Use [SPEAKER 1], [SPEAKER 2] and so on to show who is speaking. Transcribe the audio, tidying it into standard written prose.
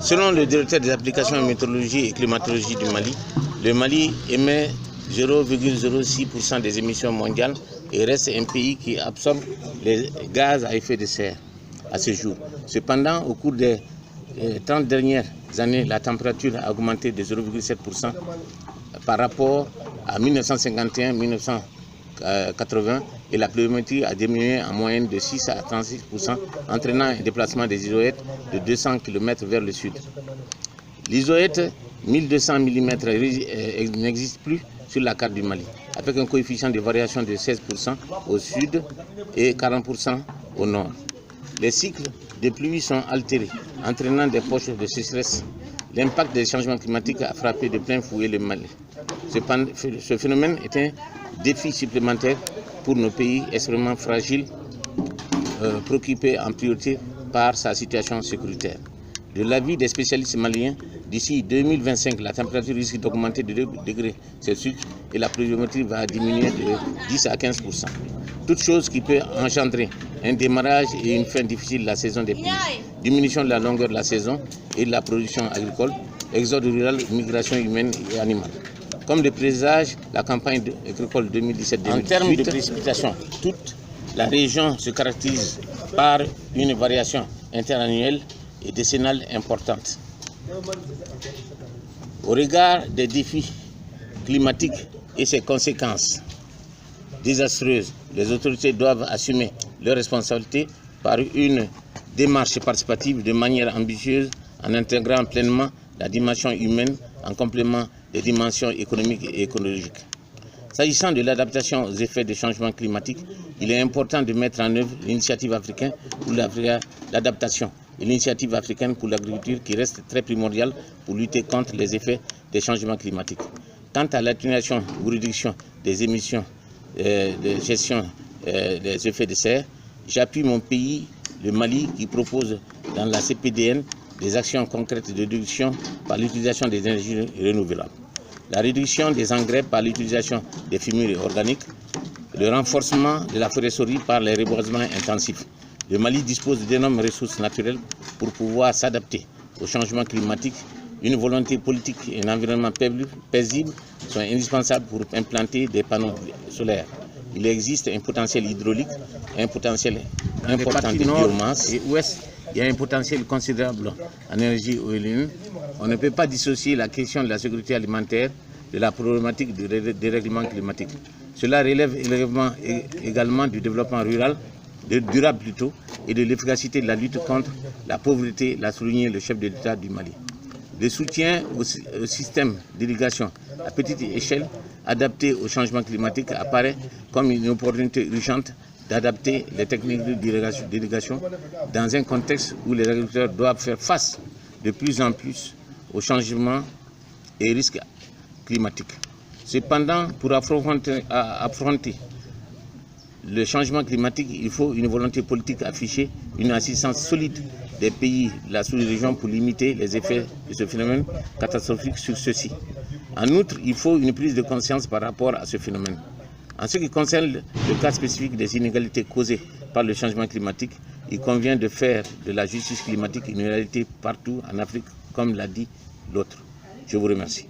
[SPEAKER 1] Selon le directeur des applications météorologie et climatologie du Mali, le Mali émet 0,06% des émissions mondiales et reste un pays qui absorbe les gaz à effet de serre à ce jour. Cependant, au cours des 30 dernières années, la température a augmenté de 0,7% par rapport à 1951-1980 et la pluviométrie a diminué en moyenne de 6 à 36%, entraînant un déplacement des isoètes de 200 km vers le sud. L'isoète 1200 mm n'existe plus sur la carte du Mali, avec un coefficient de variation de 16% au sud et 40% au nord. Les cycles de pluie sont altérés, entraînant des poches de sécheresse. L'impact des changements climatiques a frappé de plein fouet le Mali. Ce phénomène est un défi supplémentaire pour nos pays extrêmement fragiles, préoccupés en priorité par sa situation sécuritaire. De l'avis des spécialistes maliens, d'ici 2025, la température risque d'augmenter de 2 degrés Celsius et la pluviométrie va diminuer de 10 à 15%. Toute chose qui peut engendrer un démarrage et une fin difficile de la saison des pluies, diminution de la longueur de la saison et de la production agricole, exode rural, migration humaine et animale. Comme de présage, la campagne agricole 2017-2018, en termes de précipitations, toute la région se caractérise par une variation interannuelle et décennale importante. Au regard des défis climatiques et ses conséquences désastreuses, les autorités doivent assumer leurs responsabilités par une démarche participative de manière ambitieuse en intégrant pleinement la dimension humaine en complément des dimensions économiques et écologiques. S'agissant de l'adaptation aux effets des changements climatiques, il est important de mettre en œuvre l'initiative africaine pour l'adaptation et l'initiative africaine pour l'agriculture qui reste très primordiale pour lutter contre les effets des changements climatiques. Quant à l'atténuation ou réduction des émissions de gestion des effets de serre, j'appuie mon pays, le Mali, qui propose dans la CPDN des actions concrètes de réduction par l'utilisation des énergies renouvelables. La réduction des engrais par l'utilisation des fumures organiques, le renforcement de la foresterie par les reboisements intensifs. Le Mali dispose d'énormes ressources naturelles pour pouvoir s'adapter au changement climatique. Une volonté politique et un environnement paisible sont indispensables pour implanter des panneaux solaires. Il existe un potentiel hydraulique, un potentiel important de biomasse et ouest. Il y a un potentiel considérable en énergie éolienne. On ne peut pas dissocier la question de la sécurité alimentaire de la problématique du dérèglement climatique. Cela relève également du développement rural, durable plutôt, et de l'efficacité de la lutte contre la pauvreté, l'a souligné le chef de l'État du Mali. Le soutien au système d'irrigation à petite échelle adapté au changement climatique apparaît comme une opportunité urgente d'adapter les techniques d'irrigation dans un contexte où les agriculteurs doivent faire face de plus en plus aux changements et risques climatiques. Cependant, pour affronter le changement climatique, il faut une volonté politique affichée, une assistance solide des pays de la sous-région pour limiter les effets de ce phénomène catastrophique sur ceux-ci. En outre, il faut une prise de conscience par rapport à ce phénomène. En ce qui concerne le cas spécifique des inégalités causées par le changement climatique, il convient de faire de la justice climatique une réalité partout en Afrique, comme l'a dit l'autre. Je vous remercie.